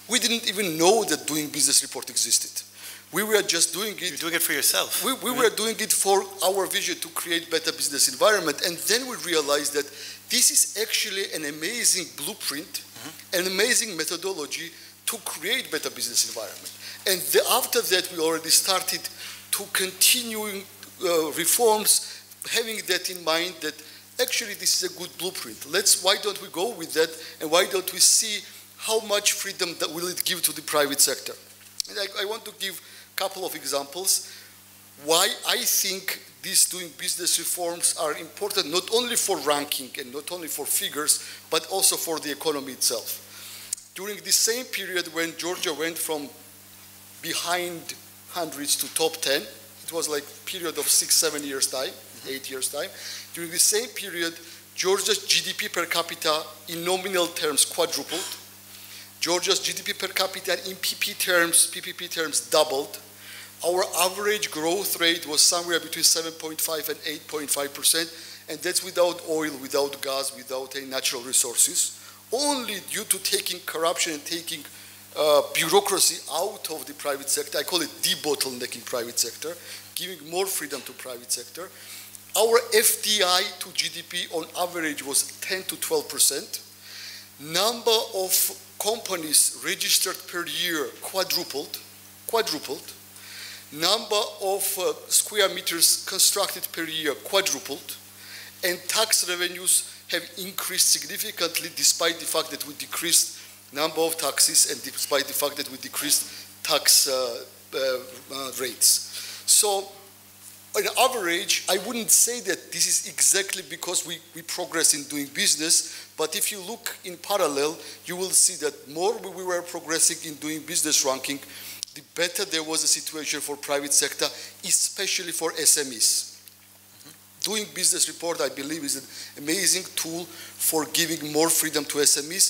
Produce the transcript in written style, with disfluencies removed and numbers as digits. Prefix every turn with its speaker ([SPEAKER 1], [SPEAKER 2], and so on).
[SPEAKER 1] We didn't even know that doing business report existed. We were just doing it.
[SPEAKER 2] You're doing it for yourself.
[SPEAKER 1] We were doing it for our vision to create better business environment, and then we realized that this is actually an amazing blueprint, an amazing methodology to create better business environment. And after that, we already started to continue reforms, having that in mind that actually this is a good blueprint. Why don't we go with that, and why don't we see how much freedom that will it give to the private sector? And I want to give a couple of examples why I think these doing business reforms are important, not only for ranking and not only for figures, but also for the economy itself. During the same period when Georgia went from behind hundreds to top 10, it was like a period of 6-7 years time, 8 years time. During the same period, Georgia's GDP per capita in nominal terms quadrupled. Georgia's GDP per capita in PPP terms doubled. Our average growth rate was somewhere between 7.5 and 8.5%, and that's without oil, without gas, without any natural resources, only due to taking corruption and taking bureaucracy out of the private sector. I call it debottlenecking private sector, giving more freedom to private sector. Our FDI to GDP on average was 10 to 12%. Number of companies registered per year quadrupled. Number of square meters constructed per year quadrupled. And tax revenues have increased significantly despite the fact that we decreased number of taxes and despite the fact that we decreased tax rates. So on average, I wouldn't say that this is exactly because we progress in doing business, but if you look in parallel, you will see that more we were progressing in doing business ranking, the better there was a situation for private sector, especially for SMEs. Doing business report, I believe, is an amazing tool for giving more freedom to SMEs.